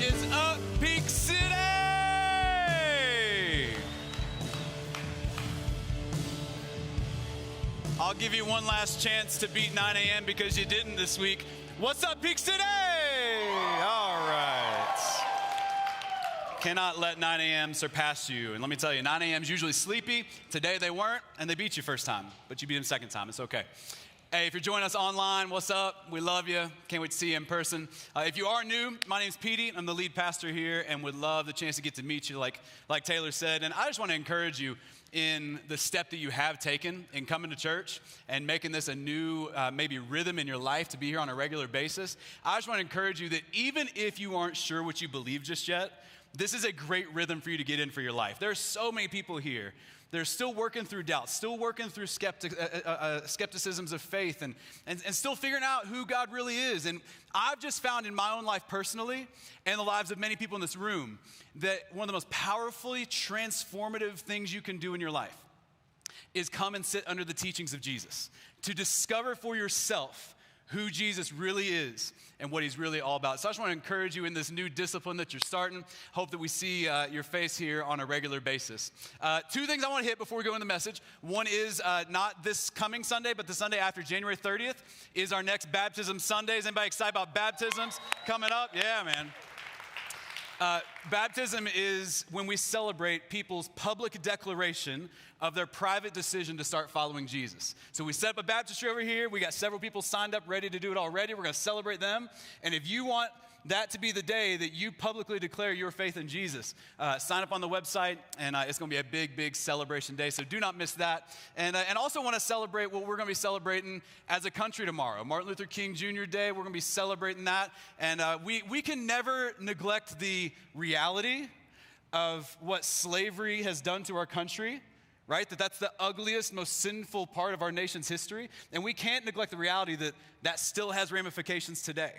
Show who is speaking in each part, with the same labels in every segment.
Speaker 1: is up, Peak City? I'll give you one last chance to beat 9 a.m. because you didn't this week. What's up, Peak City? All right. Cannot let 9 a.m. surpass you. And let me tell you, 9 a.m. is usually sleepy. Today they weren't, and they beat you first time, but you beat them second time. It's okay. Hey, if you're joining us online, what's up? We love you. Can't wait to see you in person. If you are new, my name's Petey. I'm the lead pastor here and would love the chance to get to meet you like Taylor said. And I just want to encourage you in the step that you have taken in coming to church and making this a new maybe rhythm in your life to be here on a regular basis. I just want to encourage you that even if you aren't sure what you believe just yet, this is a great rhythm for you to get in for your life. There are so many people here. They're still working through doubts, still working through skepticisms of faith and still figuring out who God really is. And I've just found in my own life personally and the lives of many people in this room that one of the most powerfully transformative things you can do in your life is come and sit under the teachings of Jesus, to discover for yourself who Jesus really is and what he's really all about. So I just want to encourage you in this new discipline that you're starting. Hope that we see your face here on a regular basis. Two things I want to hit before we go into the message. One is not this coming Sunday, but the Sunday after January 30th is our next Baptism Sunday. Is anybody excited about baptisms coming up? Yeah, man. Baptism is when we celebrate people's public declaration of their private decision to start following Jesus. So we set up a baptistry over here. We got several people signed up ready to do it already. We're going to celebrate them. And if you want that to be the day that you publicly declare your faith in Jesus, sign up on the website, and it's going to be a big, big celebration day. So do not miss that. And also want to celebrate what we're going to be celebrating as a country tomorrow. Martin Luther King Jr. Day, we're going to be celebrating that. And we can never neglect the reality of what slavery has done to our country, right? That's the ugliest, most sinful part of our nation's history. And we can't neglect the reality that that still has ramifications today.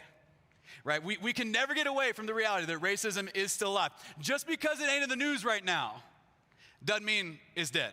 Speaker 1: Right? We can never get away from the reality that racism is still alive. Just because it ain't in the news right now doesn't mean it's dead,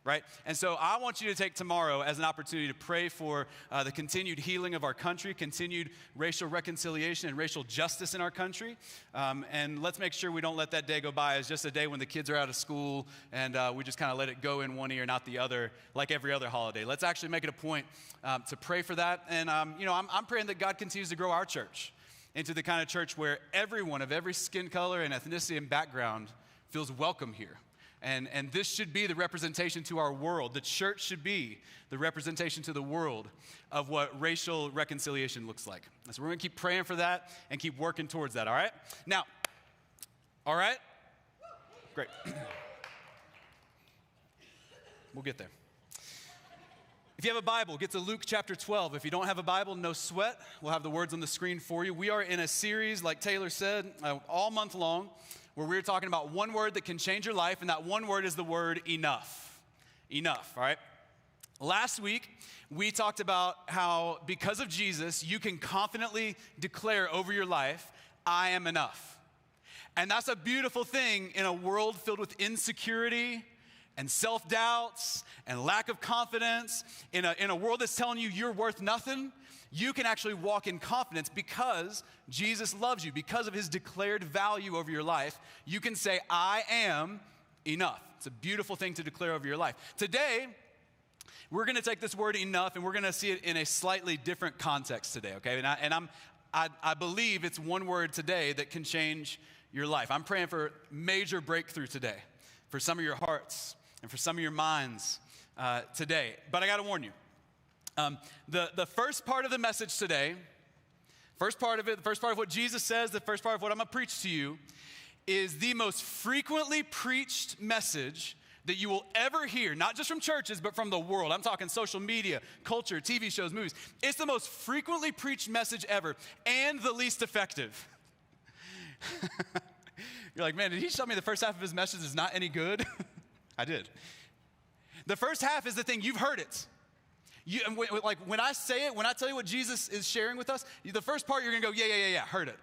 Speaker 1: right? And so I want you to take tomorrow as an opportunity to pray for the continued healing of our country, continued racial reconciliation and racial justice in our country. And let's make sure we don't let that day go by as just a day when the kids are out of school and we just kind of let it go in one ear, not the other, like every other holiday. Let's actually make it a point to pray for that. And, I'm praying that God continues to grow our church into the kind of church where everyone of every skin color and ethnicity and background feels welcome here. And this should be the representation to our world. The church should be the representation to the world of what racial reconciliation looks like. So we're going to keep praying for that and keep working towards that, all right? Now, all right? Great. We'll get there. If you have a Bible, get to Luke chapter 12. If you don't have a Bible, no sweat. We'll have the words on the screen for you. We are in a series, like Taylor said, all month long, where we're talking about one word that can change your life, and that one word is the word enough. Enough, all right? Last week, we talked about how because of Jesus, you can confidently declare over your life, I am enough. And that's a beautiful thing in a world filled with insecurity and self-doubts and lack of confidence. In a world that's telling you you're worth nothing, you can actually walk in confidence because Jesus loves you. Because of his declared value over your life, you can say, I am enough. It's a beautiful thing to declare over your life. Today, we're going to take this word enough and we're going to see it in a slightly different context today, okay? I believe it's one word today that can change your life. I'm praying for major breakthrough today for some of your hearts and for some of your minds today. But I got to warn you, the first part of the message today, the first part of what Jesus says, the first part of what I'm going to preach to you is the most frequently preached message that you will ever hear, not just from churches, but from the world. I'm talking social media, culture, TV shows, movies. It's the most frequently preached message ever and the least effective. You're like, man, did he show me the first half of his message is not any good? I did. The first half is the thing, you've heard it. When I say it, when I tell you what Jesus is sharing with us, the first part you're going to go, yeah, heard it.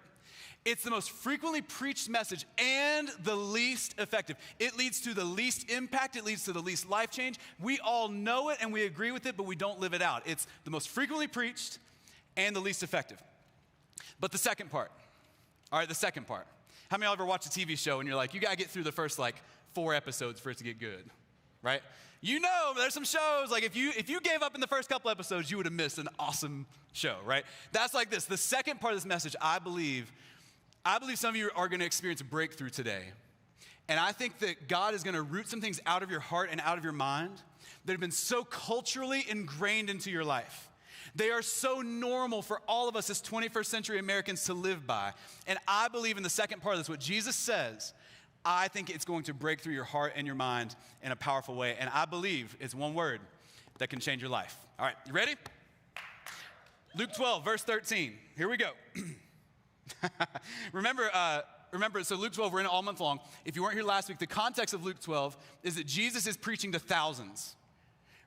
Speaker 1: It's the most frequently preached message and the least effective. It leads to the least impact. It leads to the least life change. We all know it and we agree with it, but we don't live it out. It's the most frequently preached and the least effective. But the second part, all right, the second part. How many of y'all ever watch a TV show and you're like, you got to get through the first like 4 episodes for it to get good, right? You know, there's some shows, like if you gave up in the first couple episodes, you would have missed an awesome show, right? That's like this. The second part of this message, I believe some of you are going to experience a breakthrough today. And I think that God is going to root some things out of your heart and out of your mind that have been so culturally ingrained into your life. They are so normal for all of us as 21st century Americans to live by. And I believe in the second part of this, what Jesus says, I think it's going to break through your heart and your mind in a powerful way. And I believe it's one word that can change your life. All right, you ready? Luke 12, verse 13. Here we go. Remember, so Luke 12, we're in it all month long. If you weren't here last week, the context of Luke 12 is that Jesus is preaching to thousands.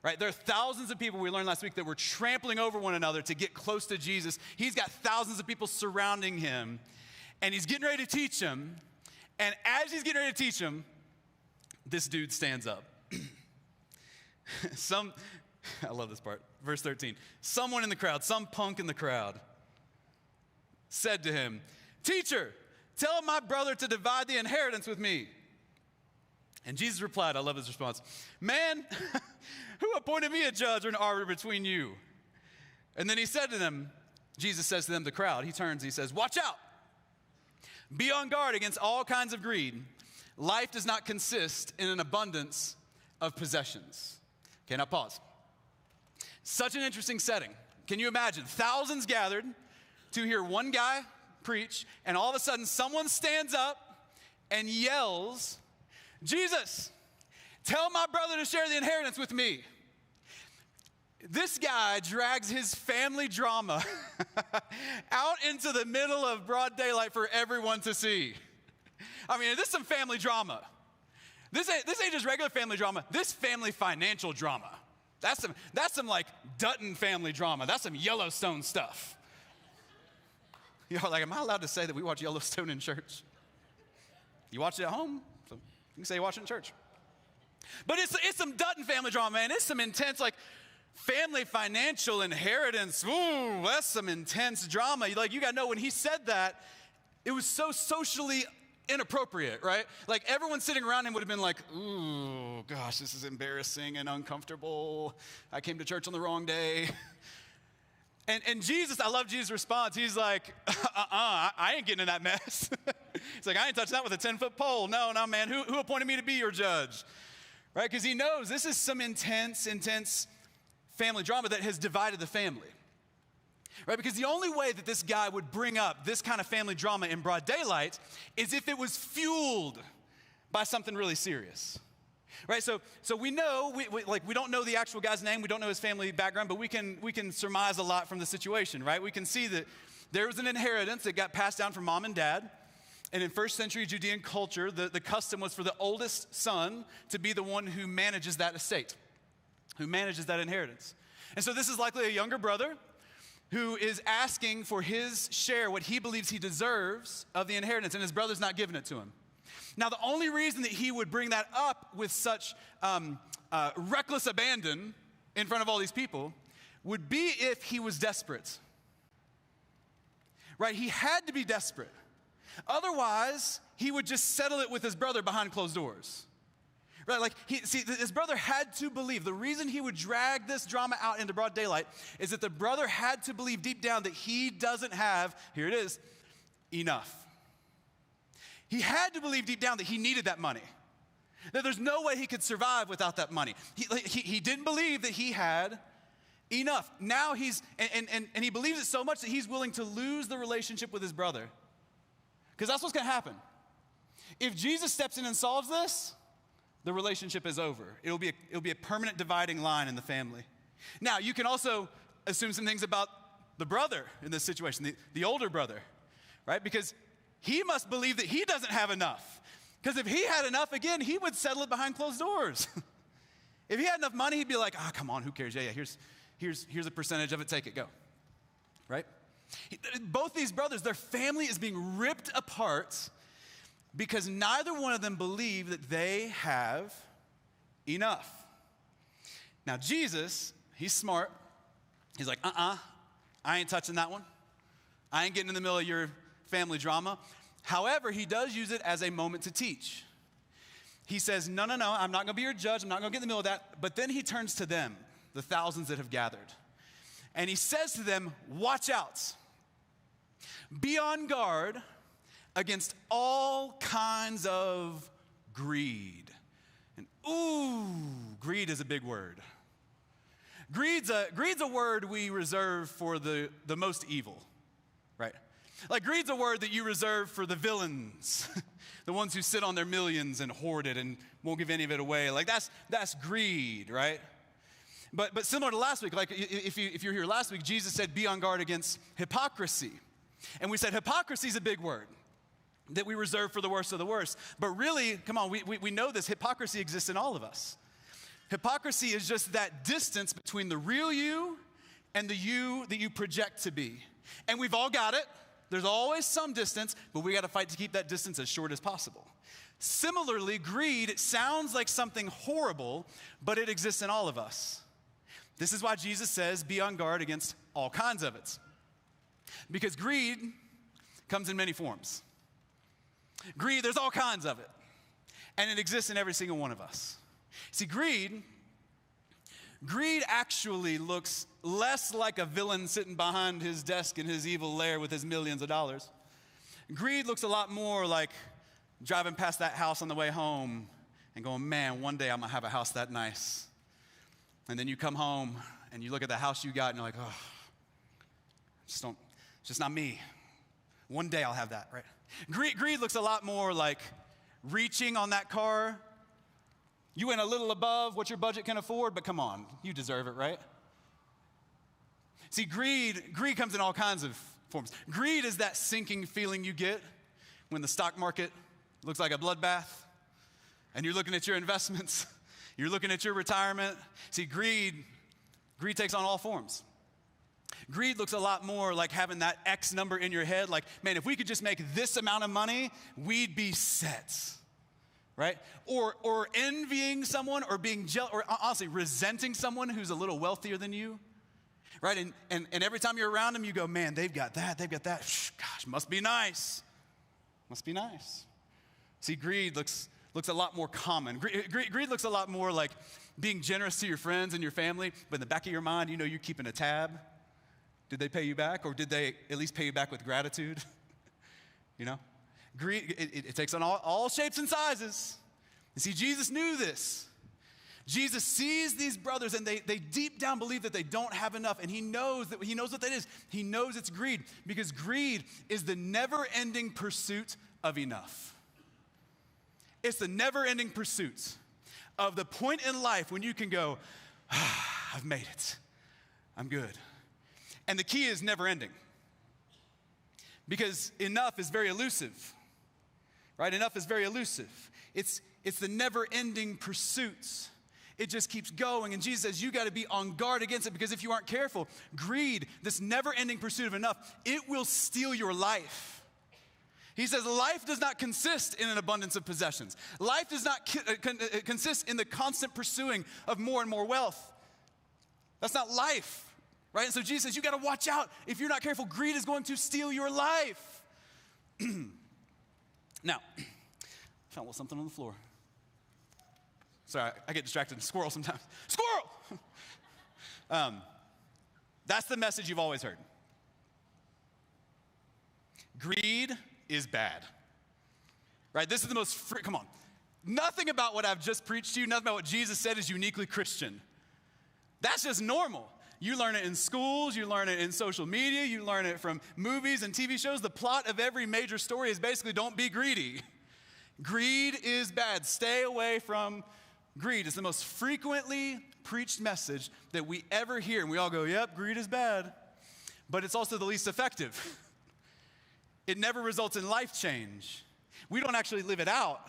Speaker 1: Right? There are thousands of people, we learned last week, that were trampling over one another to get close to Jesus. He's got thousands of people surrounding him, and he's getting ready to teach them. And as he's getting ready to teach them, this dude stands up. I love this part. Verse 13. Someone in the crowd, some punk in the crowd, said to him, "Teacher, tell my brother to divide the inheritance with me." And Jesus replied, I love his response, "Man, who appointed me a judge or an arbiter between you?" And then he said to them, Jesus says to them, the crowd, he turns, he says, "Watch out. Be on guard against all kinds of greed. Life does not consist in an abundance of possessions." Okay, now pause. Such an interesting setting. Can you imagine? Thousands gathered to hear one guy preach, and all of a sudden someone stands up and yells, "Jesus, tell my brother to share the inheritance with me." This guy drags his family drama out into the middle of broad daylight for everyone to see. I mean, this is some family drama. This ain't just regular family drama. This family financial drama. That's some like Dutton family drama. That's some Yellowstone stuff. You're like, am I allowed to say that we watch Yellowstone in church? You watch it at home, so you can say you watch it in church. But it's some Dutton family drama, man. It's some intense, like, family financial inheritance. Ooh, that's some intense drama. Like, you got to know, when he said that, it was so socially inappropriate, right? Like, everyone sitting around him would have been like, ooh, gosh, this is embarrassing and uncomfortable. I came to church on the wrong day. And Jesus, I love Jesus' response. He's like, I ain't getting in that mess. He's like, I ain't touching that with a 10-foot pole. No, man, who appointed me to be your judge? Right? Because he knows this is some intense family drama that has divided the family. Right? Because the only way that this guy would bring up this kind of family drama in broad daylight is if it was fueled by something really serious. Right? So we know, we don't know the actual guy's name, we don't know his family background, but we can surmise a lot from the situation, right? We can see that there was an inheritance that got passed down from mom and dad. And in first century Judean culture, the custom was for the oldest son to be the one who manages that estate, who manages that inheritance. And so this is likely a younger brother who is asking for his share, what he believes he deserves of the inheritance, and his brother's not giving it to him. Now, the only reason that he would bring that up with such reckless abandon in front of all these people would be if he was desperate. Right? He had to be desperate. Otherwise, he would just settle it with his brother behind closed doors. Right? Like, his brother had to believe. The reason he would drag this drama out into broad daylight is that the brother had to believe deep down that he doesn't have, here it is, enough. He had to believe deep down that he needed that money, that there's no way he could survive without that money. He didn't believe that he had enough. Now and he believes it so much that he's willing to lose the relationship with his brother, because that's what's going to happen. If Jesus steps in and solves this, the relationship is over. It'll be a permanent dividing line in the family. Now, you can also assume some things about the brother in this situation, the older brother, right? Because he must believe that he doesn't have enough. Because if he had enough, again, he would settle it behind closed doors. If he had enough money, he'd be like, come on, who cares? Yeah, here's a percentage of it, take it, go. Right? Both these brothers, their family is being ripped apart because neither one of them believe that they have enough. Now, Jesus, he's smart. He's like, I ain't touching that one. I ain't getting in the middle of your family drama. However, he does use it as a moment to teach. He says, no, I'm not going to be your judge. I'm not going to get in the middle of that. But then he turns to them, the thousands that have gathered. And he says to them, watch out. Be on guard against all kinds of greed. And greed is a big word. Greed's a word we reserve for the most evil, right? Like greed's a word that you reserve for the villains, the ones who sit on their millions and hoard it and won't give any of it away. Like that's greed, right? But similar to last week, like if you were here last week, Jesus said, be on guard against hypocrisy. And we said hypocrisy is a big word that we reserve for the worst of the worst. But really, come on, we know this. Hypocrisy exists in all of us. Hypocrisy is just that distance between the real you and the you that you project to be. And we've all got it. There's always some distance, but we got to fight to keep that distance as short as possible. Similarly, greed, it sounds like something horrible, but it exists in all of us. This is why Jesus says, be on guard against all kinds of it. Because greed comes in many forms. Greed, there's all kinds of it. And it exists in every single one of us. See, greed actually looks less like a villain sitting behind his desk in his evil lair with his millions of dollars. Greed looks a lot more like driving past that house on the way home and going, man, one day I'm gonna have a house that nice. And then you come home and you look at the house you got and you're like, oh, it's just not me. One day I'll have that, right? Greed looks a lot more like reaching on that car. You went a little above what your budget can afford, but come on, you deserve it, right? See, greed comes in all kinds of forms. Greed is that sinking feeling you get when the stock market looks like a bloodbath and you're looking at your investments, you're looking at your retirement. See, greed takes on all forms. Greed looks a lot more like having that X number in your head, like, man, if we could just make this amount of money, we'd be set. Right? Or envying someone or being jealous, or honestly resenting someone who's a little wealthier than you. Right? And every time you're around them, you go, man, they've got that. Gosh, must be nice. Must be nice. See, greed looks a lot more common. Greed looks a lot more like being generous to your friends and your family, but in the back of your mind, you know you're keeping a tab. Did they pay you back, or did they at least pay you back with gratitude? You know? Greed, it takes on all shapes and sizes. You see, Jesus knew this. Jesus sees these brothers and they deep down believe that they don't have enough, and he knows what that is. He knows it's greed, because greed is the never-ending pursuit of enough. It's the never-ending pursuit of the point in life when you can go, I've made it. I'm good. And the key is never-ending, because enough is very elusive. Right? Enough is very elusive. It's the never-ending pursuits. It just keeps going. And Jesus says you got to be on guard against it, because if you aren't careful, greed, this never-ending pursuit of enough, it will steal your life. He says life does not consist in an abundance of possessions. Life does not consist in the constant pursuing of more and more wealth. That's not life. Right? And so Jesus says you got to watch out. If you're not careful, greed is going to steal your life. Now, I found a little something on the floor. Sorry, I get distracted. Squirrel sometimes. Squirrel! That's the message you've always heard. Greed is bad. Right? This is the most come on. Nothing about what I've just preached to you, nothing about what Jesus said is uniquely Christian. That's just normal. You learn it in schools, you learn it in social media, you learn it from movies and TV shows. The plot of every major story is basically don't be greedy. Greed is bad. Stay away from greed. It's the most frequently preached message that we ever hear. And we all go, yep, greed is bad. But it's also the least effective. It never results in life change. We don't actually live it out.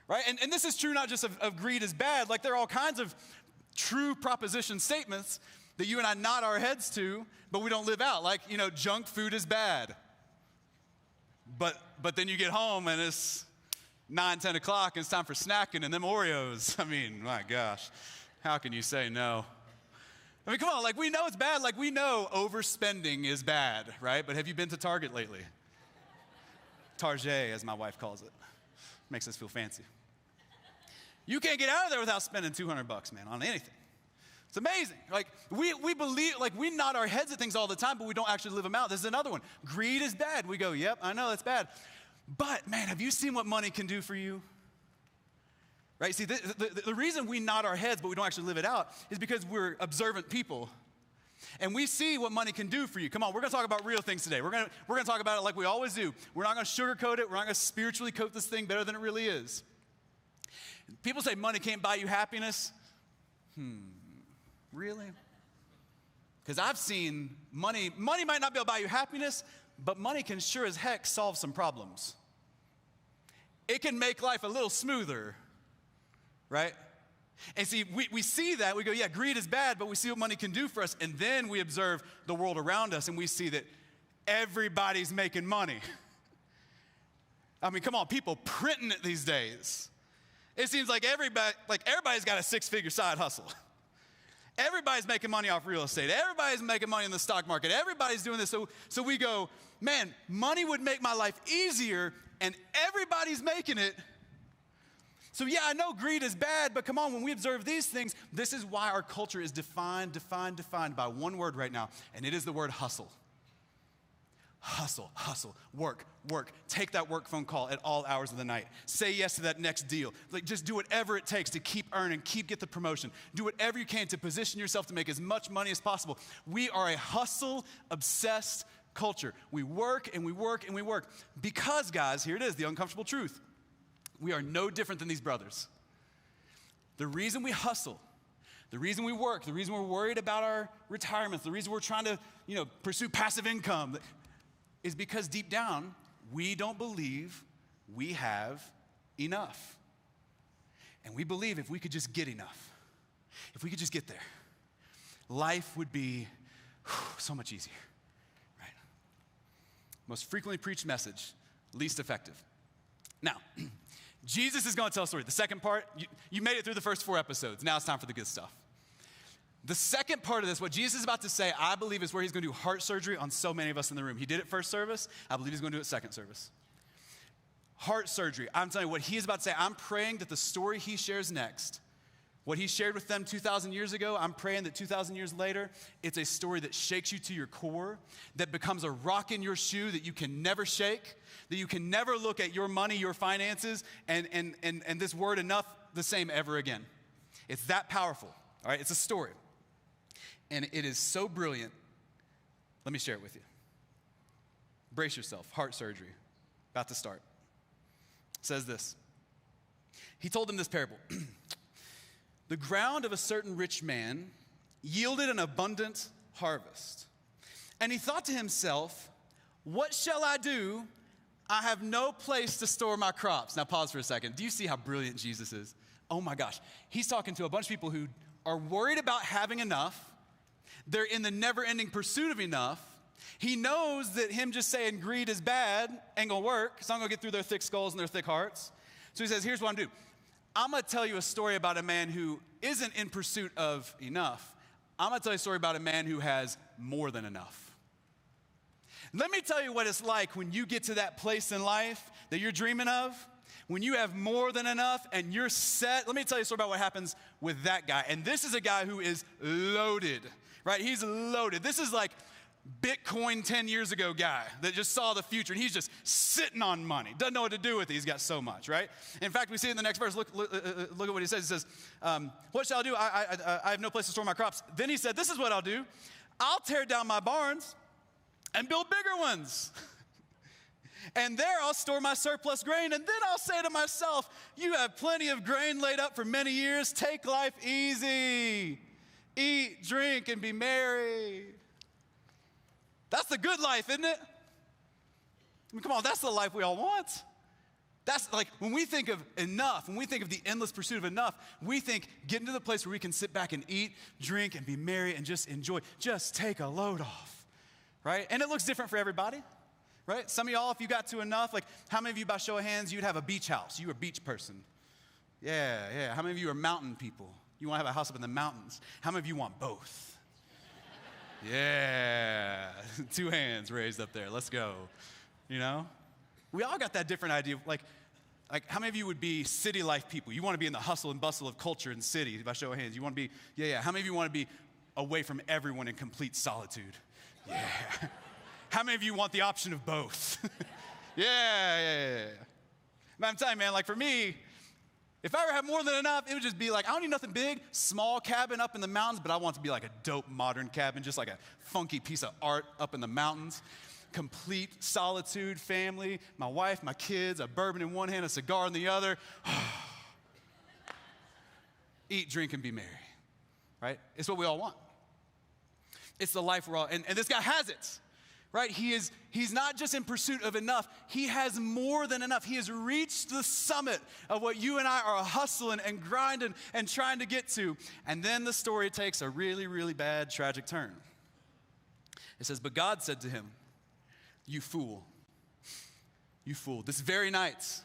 Speaker 1: Right? And this is true not just of greed is bad. Like there are all kinds of true proposition statements that you and I nod our heads to, but we don't live out. Like, junk food is bad. But then you get home and it's 9, 10 o'clock and it's time for snacking and them Oreos. I mean, my gosh, how can you say no? I mean, come on, like we know it's bad. Like we know overspending is bad, right? But have you been to Target lately? Target, as my wife calls it. Makes us feel fancy. You can't get out of there without spending $200, man, on anything. It's amazing. Like, we believe, like, we nod our heads at things all the time, but we don't actually live them out. This is another one. Greed is bad. We go, yep, I know that's bad. But, man, have you seen what money can do for you? Right? See, the reason we nod our heads, but we don't actually live it out, is because we're observant people. And we see what money can do for you. Come on, we're going to talk about real things today. We're going to talk about it like we always do. We're not going to sugarcoat it. We're not going to spiritually coat this thing better than it really is. People say money can't buy you happiness. Really? Because I've seen money might not be able to buy you happiness, but money can sure as heck solve some problems. It can make life a little smoother, right? And see, we see that, we go, yeah, greed is bad, but we see what money can do for us, and then we observe the world around us, and we see that everybody's making money. I mean, come on, people printing it these days. It seems like everybody's got a six-figure side hustle. Everybody's making money off real estate. Everybody's making money in the stock market. Everybody's doing this. So we go, man, money would make my life easier, and everybody's making it. So yeah, I know greed is bad, but come on, when we observe these things, this is why our culture is defined by one word right now, and it is the word hustle. Hustle, hustle, work, work. Take that work phone call at all hours of the night. Say yes to that next deal. Like, just do whatever it takes to keep earning, get the promotion. Do whatever you can to position yourself to make as much money as possible. We are a hustle-obsessed culture. We work and we work and we work. Because, guys, here it is, the uncomfortable truth. We are no different than these brothers. The reason we hustle, the reason we work, the reason we're worried about our retirements, the reason we're trying to, pursue passive income is because deep down, we don't believe we have enough. And we believe if we could just get enough, if we could just get there, life would be so much easier, right? Most frequently preached message, least effective. Now, Jesus is going to tell a story. The second part, you made it through the first 4 episodes. Now it's time for the good stuff. The second part of this, what Jesus is about to say, I believe is where he's going to do heart surgery on so many of us in the room. He did it first service. I believe he's going to do it second service. Heart surgery. I'm telling you what he is about to say. I'm praying that the story he shares next, what he shared with them 2,000 years ago, I'm praying that 2,000 years later, it's a story that shakes you to your core, that becomes a rock in your shoe that you can never shake, that you can never look at your money, your finances, and this word enough the same ever again. It's that powerful, all right? It's a story. And it is so brilliant. Let me share it with you. Brace yourself, heart surgery, about to start. It says this. He told them this parable. The ground of a certain rich man yielded an abundant harvest. And he thought to himself, what shall I do? I have no place to store my crops. Now pause for a second. Do you see how brilliant Jesus is? Oh my gosh. He's talking to a bunch of people who are worried about having enough. They're in the never-ending pursuit of enough. He knows that him just saying greed is bad ain't gonna work. It's not gonna get through their thick skulls and their thick hearts. So he says, here's what I'm gonna do. I'm gonna tell you a story about a man who isn't in pursuit of enough. I'm gonna tell you a story about a man who has more than enough. Let me tell you what it's like when you get to that place in life that you're dreaming of, when you have more than enough and you're set. Let me tell you a story about what happens with that guy. And this is a guy who is loaded, right? He's loaded. This is like Bitcoin 10 years ago guy that just saw the future, and he's just sitting on money. Doesn't know what to do with it. He's got so much, right? In fact, we see in the next verse, look at what he says. He says, what shall I do? I have no place to store my crops. Then he said, this is what I'll do. I'll tear down my barns and build bigger ones. And there I'll store my surplus grain, and then I'll say to myself, you have plenty of grain laid up for many years. Take life easy. Eat, drink, and be merry. That's the good life, isn't it? I mean, come on, that's the life we all want. That's like, when we think of enough, when we think of the endless pursuit of enough, we think getting to the place where we can sit back and eat, drink, and be merry and just enjoy. Just take a load off, right? And it looks different for everybody, right? Some of y'all, if you got to enough, like how many of you, by show of hands, you'd have a beach house? You're a beach person. Yeah. How many of you are mountain people? You want to have a house up in the mountains. How many of you want both? Yeah, 2 hands raised up there. Let's go, We all got that different idea. Like how many of you would be city life people? You want to be in the hustle and bustle of culture and city, by show of hands. You want to be, yeah. How many of you want to be away from everyone in complete solitude? Yeah. How many of you want the option of both? Yeah. Man, I'm telling you, man, like for me, if I ever had more than enough, it would just be like, I don't need nothing big, small cabin up in the mountains, but I want it to be like a dope modern cabin, just like a funky piece of art up in the mountains. Complete solitude, family, my wife, my kids, a bourbon in one hand, a cigar in the other. Eat, drink, and be merry, right? It's what we all want. It's the life we're all, and this guy has it, right? He's not just in pursuit of enough, he has more than enough. He has reached the summit of what you and I are hustling and grinding and trying to get to. And then the story takes a really, really bad, tragic turn. It says, but God said to him, you fool, this very night,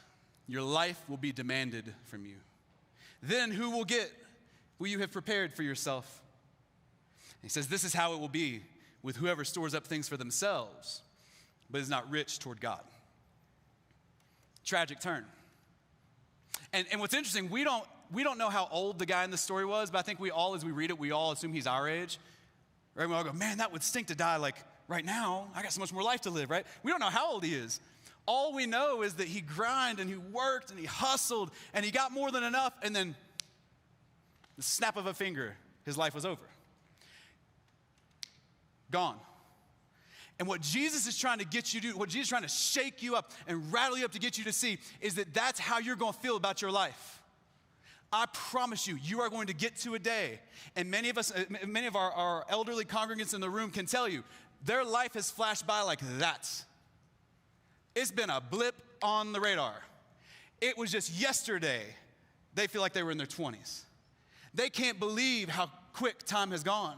Speaker 1: your life will be demanded from you. Then who will get what you have prepared for yourself? He says, this is how it will be with whoever stores up things for themselves, but is not rich toward God. Tragic turn. And what's interesting, we don't know how old the guy in the story was, but I think we all, as we read it, we all assume he's our age. Right? We all go, man, that would stink to die like right now. I got so much more life to live, right? We don't know how old he is. All we know is that he grinded and he worked and he hustled and he got more than enough, and then the snap of a finger, his life was over. Gone. And what Jesus is trying to get you to do, what Jesus is trying to shake you up and rattle you up to get you to see, is that that's how you're going to feel about your life. I promise you, you are going to get to a day, and many of our elderly congregants in the room can tell you, their life has flashed by like that. It's been a blip on the radar. It was just yesterday, they feel like they were in their 20s. They can't believe how quick time has gone.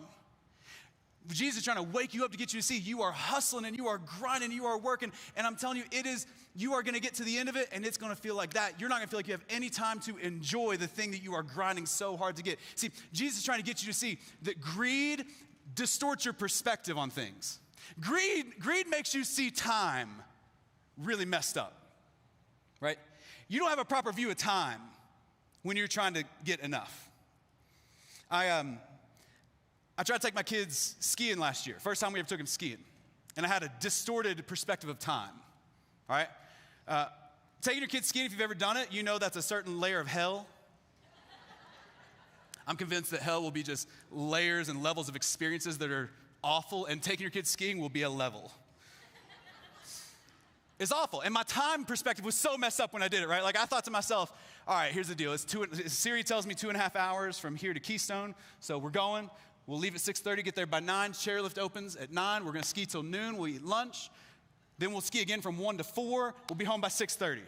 Speaker 1: Jesus is trying to wake you up to get you to see you are hustling and you are grinding, you are working, and I'm telling you, you are going to get to the end of it and it's going to feel like that. You're not going to feel like you have any time to enjoy the thing that you are grinding so hard to get. See, Jesus is trying to get you to see that greed distorts your perspective on things. Greed makes you see time really messed up, right? You don't have a proper view of time when you're trying to get enough. I tried to take my kids skiing last year. First time we ever took them skiing. And I had a distorted perspective of time, all right? Taking your kids skiing, if you've ever done it, you know that's a certain layer of hell. I'm convinced that hell will be just layers and levels of experiences that are awful, and taking your kids skiing will be a level. It's awful. And my time perspective was so messed up when I did it, right? Like I thought to myself, all right, here's the deal. Siri tells me 2.5 hours from here to Keystone, so we're going. We'll leave at 6:30, get there by 9. Chairlift opens at 9. We're going to ski till noon. We'll eat lunch. Then we'll ski again from 1 to 4. We'll be home by 6:30.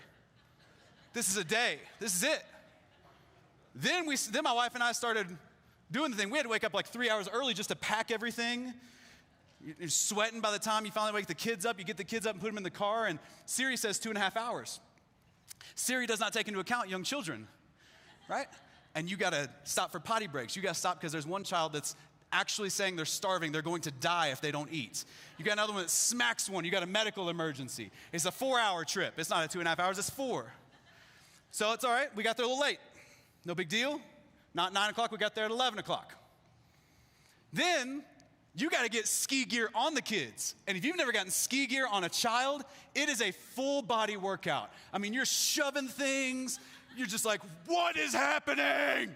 Speaker 1: This is a day. This is it. Then my wife and I started doing the thing. We had to wake up like 3 hours early just to pack everything. You're sweating by the time you finally wake the kids up. You get the kids up and put them in the car, and Siri says 2.5 hours. Siri does not take into account young children, right? And you got to stop for potty breaks. You got to stop because there's one child that's actually saying they're starving. They're going to die if they don't eat. You got another one that smacks one. You got a medical emergency. It's a 4-hour trip. It's not a 2.5 hours. It's 4. So it's all right. We got there a little late. No big deal. Not 9 o'clock. We got there at 11 o'clock. Then you got to get ski gear on the kids. And if you've never gotten ski gear on a child, it is a full body workout. I mean, you're shoving things. You're just like, what is happening?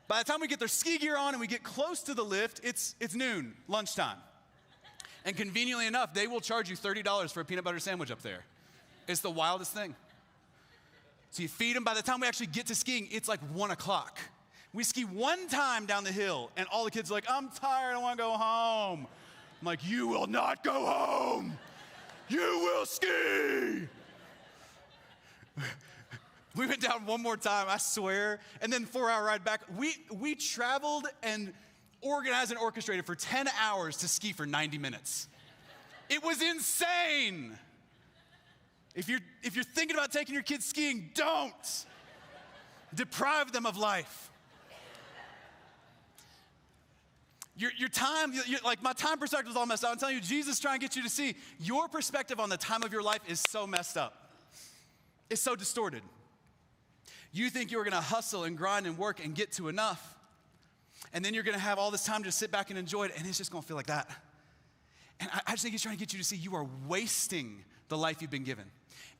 Speaker 1: By the time we get their ski gear on and we get close to the lift, it's noon, lunchtime. And conveniently enough, they will charge you $30 for a peanut butter sandwich up there. It's the wildest thing. So you feed them. By the time we actually get to skiing, it's like 1 o'clock. We ski one time down the hill, and all the kids are like, I'm tired, I want to go home. I'm like, you will not go home. You will ski. We went down one more time, I swear, and then 4-hour ride back. We traveled and organized and orchestrated for 10 hours to ski for 90 minutes. It was insane. If you're thinking about taking your kids skiing, don't. Deprive them of life. Your time, like my time perspective is all messed up. I'm telling you, Jesus is trying to get you to see your perspective on the time of your life is so messed up. It's so distorted. You think you're gonna hustle and grind and work and get to enough, and then you're gonna have all this time to sit back and enjoy it, and it's just gonna feel like that. And I just think he's trying to get you to see you are wasting the life you've been given.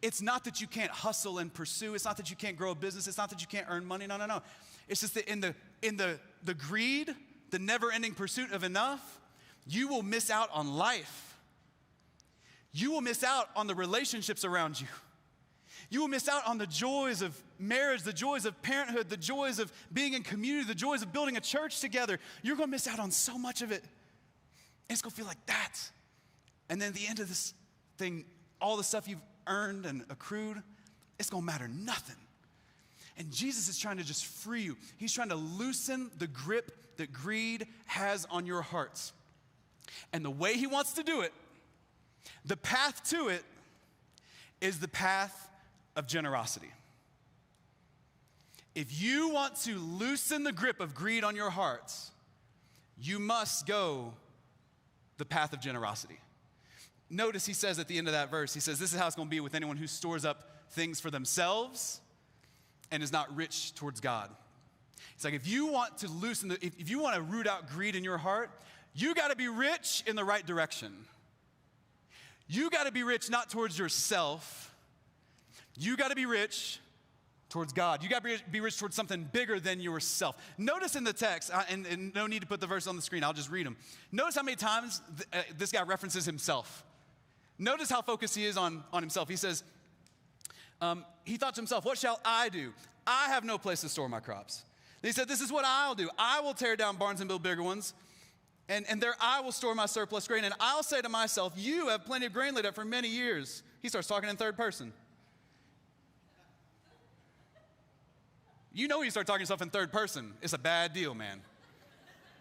Speaker 1: It's not that you can't hustle and pursue. It's not that you can't grow a business. It's not that you can't earn money. No. It's just that in the greed, the never-ending pursuit of enough, you will miss out on life. You will miss out on the relationships around you. You will miss out on the joys of marriage, the joys of parenthood, the joys of being in community, the joys of building a church together. You're going to miss out on so much of it. And it's going to feel like that. And then at the end of this thing, all the stuff you've earned and accrued, it's going to matter nothing. And Jesus is trying to just free you. He's trying to loosen the grip that greed has on your hearts. And the way he wants to do it, the path to it, is the path of generosity. If you want to loosen the grip of greed on your hearts, you must go the path of generosity. Notice he says at the end of that verse, he says, this is how it's going to be with anyone who stores up things for themselves and is not rich towards God. It's like if you want to loosen, if you want to root out greed in your heart, you got to be rich in the right direction. You got to be rich not towards yourself. You got to be rich towards God. You got to be rich towards something bigger than yourself. Notice in the text, and no need to put the verse on the screen, I'll just read them. Notice how many times this guy references himself. Notice how focused he is on himself. He says, he thought to himself, what shall I do? I have no place to store my crops. And he said, this is what I'll do. I will tear down barns and build bigger ones, and there I will store my surplus grain. And I'll say to myself, you have plenty of grain laid up for many years. He starts talking in third person. You know when you start talking to yourself in third person, it's a bad deal, man.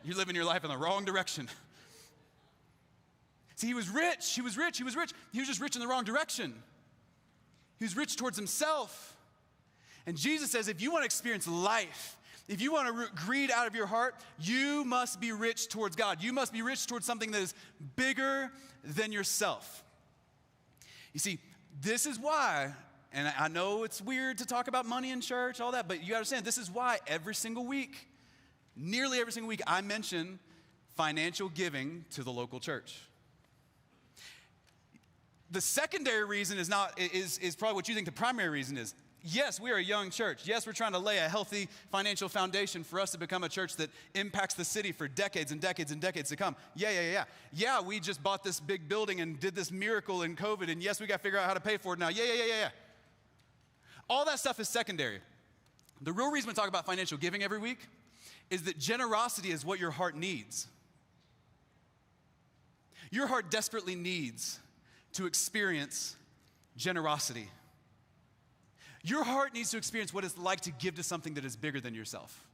Speaker 1: You're living your life in the wrong direction. See, he was rich. He was just rich in the wrong direction. He was rich towards himself. And Jesus says, if you want to experience life, if you want to root greed out of your heart, you must be rich towards God. You must be rich towards something that is bigger than yourself. You see, this is why, and I know it's weird to talk about money in church, all that, but you understand, this is why every single week, nearly every single week, I mention financial giving to the local church. The secondary reason is probably what you think the primary reason is. Yes, we are a young church. Yes, we're trying to lay a healthy financial foundation for us to become a church that impacts the city for decades and decades and decades to come. Yeah. Yeah, we just bought this big building and did this miracle in COVID, and yes, we got to figure out how to pay for it now. Yeah. All that stuff is secondary. The real reason we talk about financial giving every week is that generosity is what your heart needs. Your heart desperately needs to experience generosity. Your heart needs to experience what it's like to give to something that is bigger than yourself.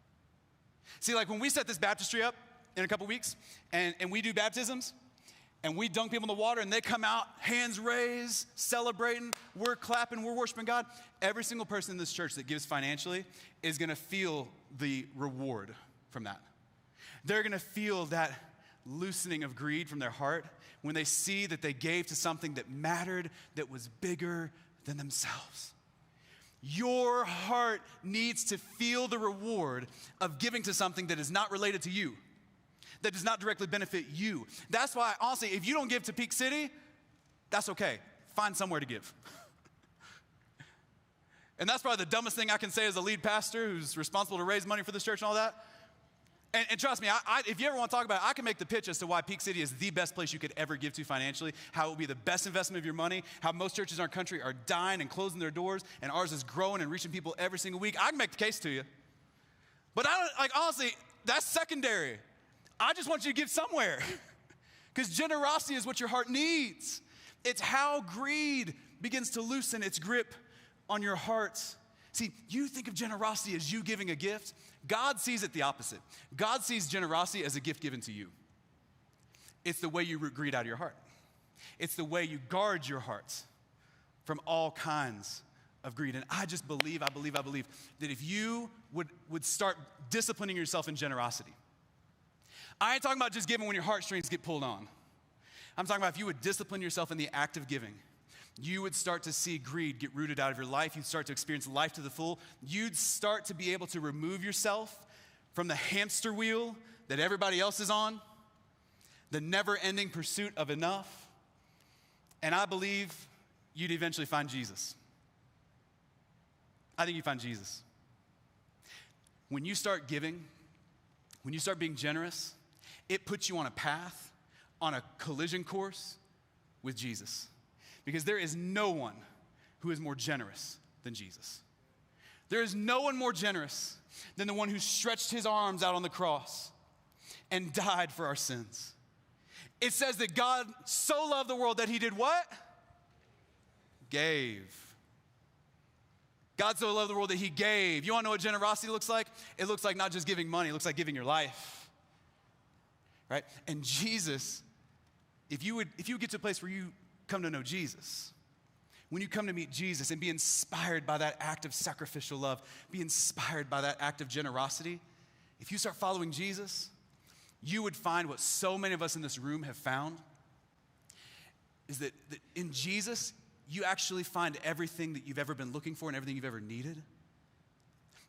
Speaker 1: See, like when we set this baptistry up in a couple weeks, and we do baptisms, and we dunk people in the water, and they come out, hands raised, celebrating, we're clapping, we're worshiping God. Every single person in this church that gives financially is going to feel the reward from that. They're going to feel that loosening of greed from their heart when they see that they gave to something that mattered, that was bigger than themselves. Your heart needs to feel the reward of giving to something that is not related to you, that does not directly benefit you. That's why, honestly, if you don't give to Peak City, that's okay. Find somewhere to give. And that's probably the dumbest thing I can say as a lead pastor who's responsible to raise money for this church and all that. And trust me, if you ever want to talk about it, I can make the pitch as to why Peak City is the best place you could ever give to financially, how it will be the best investment of your money, how most churches in our country are dying and closing their doors, and ours is growing and reaching people every single week. I can make the case to you. But honestly, that's secondary. I just want you to give somewhere. Because generosity is what your heart needs. It's how greed begins to loosen its grip on your hearts. See, you think of generosity as you giving a gift. God sees it the opposite. God sees generosity as a gift given to you. It's the way you root greed out of your heart. It's the way you guard your hearts from all kinds of greed. And I just believe that if you would start disciplining yourself in generosity, I ain't talking about just giving when your heartstrings get pulled on. I'm talking about if you would discipline yourself in the act of giving, you would start to see greed get rooted out of your life. You'd start to experience life to the full. You'd start to be able to remove yourself from the hamster wheel that everybody else is on, the never-ending pursuit of enough. And I believe you'd eventually find Jesus. I think you find Jesus. When you start giving, when you start being generous, it puts you on a path, on a collision course with Jesus. Because there is no one who is more generous than Jesus. There is no one more generous than the one who stretched his arms out on the cross and died for our sins. It says that God so loved the world that he did what? Gave. God so loved the world that he gave. You want to know what generosity looks like? It looks like not just giving money, it looks like giving your life. Right? And Jesus, if you would get to a place where you come to know Jesus, when you come to meet Jesus and be inspired by that act of sacrificial love, be inspired by that act of generosity, if you start following Jesus, you would find what so many of us in this room have found, is that in Jesus, you actually find everything that you've ever been looking for and everything you've ever needed.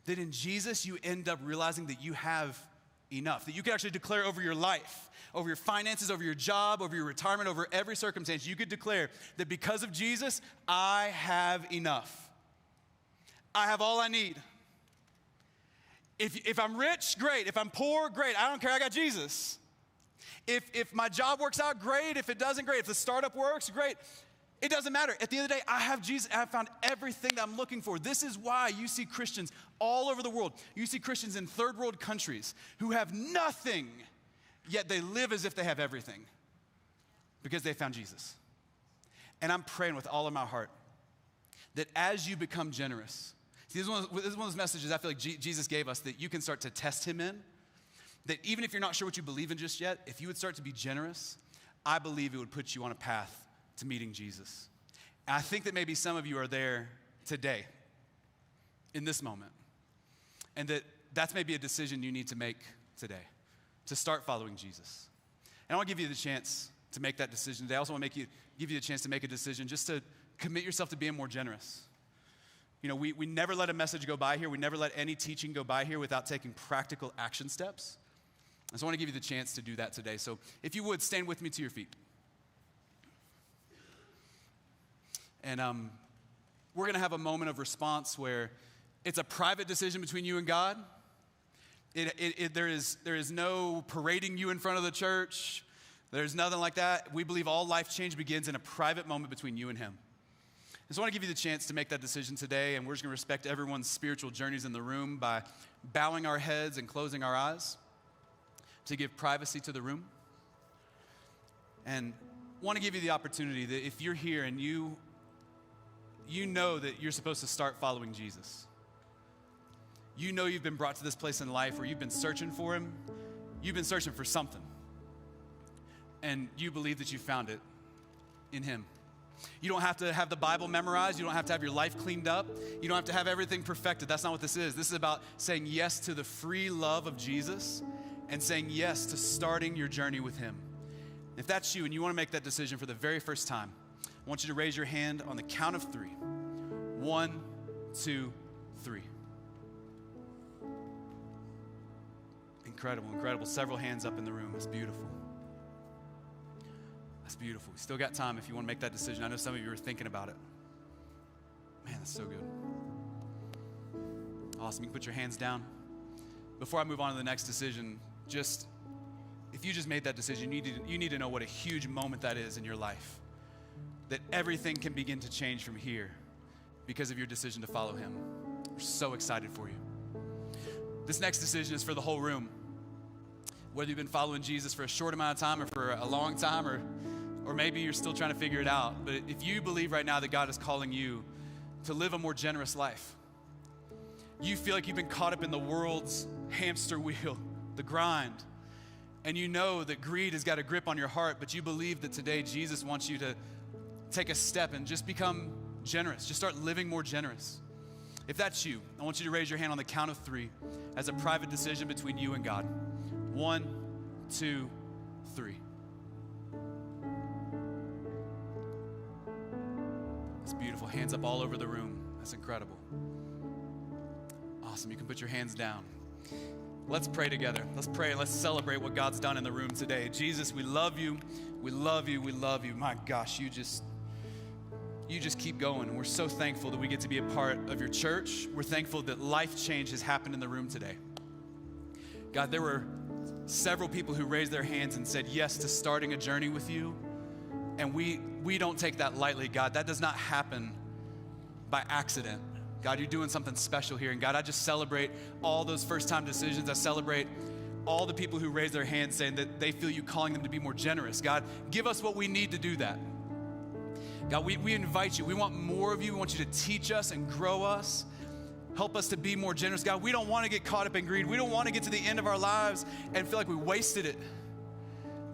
Speaker 1: That in Jesus, you end up realizing that you have enough, that you can actually declare over your life, over your finances, over your job, over your retirement, over every circumstance. You could declare that because of Jesus, I have enough. I have all I need. If I'm rich, great. If I'm poor, great. I don't care, I got Jesus. If my job works out, great. If it doesn't, great. If the startup works, great. It doesn't matter. At the end of the day, I have Jesus. I have found everything that I'm looking for. This is why you see Christians all over the world. You see Christians in third world countries who have nothing, yet they live as if they have everything because they found Jesus. And I'm praying with all of my heart that as you become generous, see, this is one of those messages I feel like Jesus gave us that you can start to test him in, that even if you're not sure what you believe in just yet, if you would start to be generous, I believe it would put you on a path to meeting Jesus. And I think that maybe some of you are there today, in this moment, and that's maybe a decision you need to make today, to start following Jesus. And I want to give you the chance to make that decision today. I also want to give you the chance to make a decision just to commit yourself to being more generous. You know, we never let a message go by here. We never let any teaching go by here without taking practical action steps. And so I want to give you the chance to do that today. So if you would, stand with me to your feet. And we're going to have a moment of response where it's a private decision between you and God. There is no parading you in front of the church. There's nothing like that. We believe all life change begins in a private moment between you and him. And so I want to give you the chance to make that decision today, and we're just going to respect everyone's spiritual journeys in the room by bowing our heads and closing our eyes to give privacy to the room. And want to give you the opportunity that if you're here and you know that you're supposed to start following Jesus. You know you've been brought to this place in life where you've been searching for him. You've been searching for something. And you believe that you found it in him. You don't have to have the Bible memorized. You don't have to have your life cleaned up. You don't have to have everything perfected. That's not what this is. This is about saying yes to the free love of Jesus and saying yes to starting your journey with him. If that's you and you want to make that decision for the very first time, I want you to raise your hand on the count of 3. 1, 2, 3. Incredible, incredible. Several hands up in the room. That's beautiful. That's beautiful. We still got time if you want to make that decision. I know some of you are thinking about it. Man, that's so good. Awesome. You can put your hands down. Before I move on to the next decision, if you just made that decision, you need to know what a huge moment that is in your life. That everything can begin to change from here because of your decision to follow him. We're so excited for you. This next decision is for the whole room. Whether you've been following Jesus for a short amount of time or for a long time, or maybe you're still trying to figure it out. But if you believe right now that God is calling you to live a more generous life, you feel like you've been caught up in the world's hamster wheel, the grind, and you know that greed has got a grip on your heart, but you believe that today Jesus wants you to take a step and just become generous. Just start living more generous. If that's you, I want you to raise your hand on the count of 3 as a private decision between you and God. 1, 2, 3. That's beautiful. Hands up all over the room. That's incredible. Awesome. You can put your hands down. Let's pray together. Let's pray and let's celebrate what God's done in the room today. Jesus, we love you. We love you. We love you. My gosh, you just keep going. And we're so thankful that we get to be a part of your church. We're thankful that life change has happened in the room today. God, there were several people who raised their hands and said yes to starting a journey with you. And we don't take that lightly, God. That does not happen by accident. God, you're doing something special here. And God, I just celebrate all those first-time decisions. I celebrate all the people who raise their hands saying that they feel you calling them to be more generous. God, give us what we need to do that. God, we invite you. We want more of you. We want you to teach us and grow us. Help us to be more generous. God, we don't want to get caught up in greed. We don't want to get to the end of our lives and feel like we wasted it.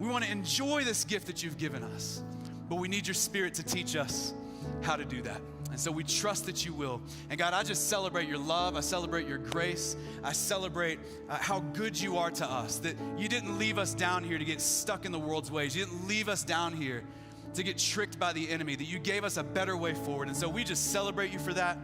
Speaker 1: We want to enjoy this gift that you've given us. But we need your Spirit to teach us how to do that. And so we trust that you will. And God, I just celebrate your love. I celebrate your grace. I celebrate how good you are to us, that you didn't leave us down here to get stuck in the world's ways. You didn't leave us down here to get tricked by the enemy, that you gave us a better way forward. And so we just celebrate you for that.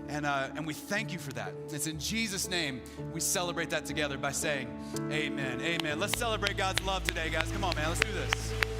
Speaker 1: And we thank you for that. It's in Jesus' name we celebrate that together by saying amen. Amen. Let's celebrate God's love today, guys. Come on, man. Let's do this.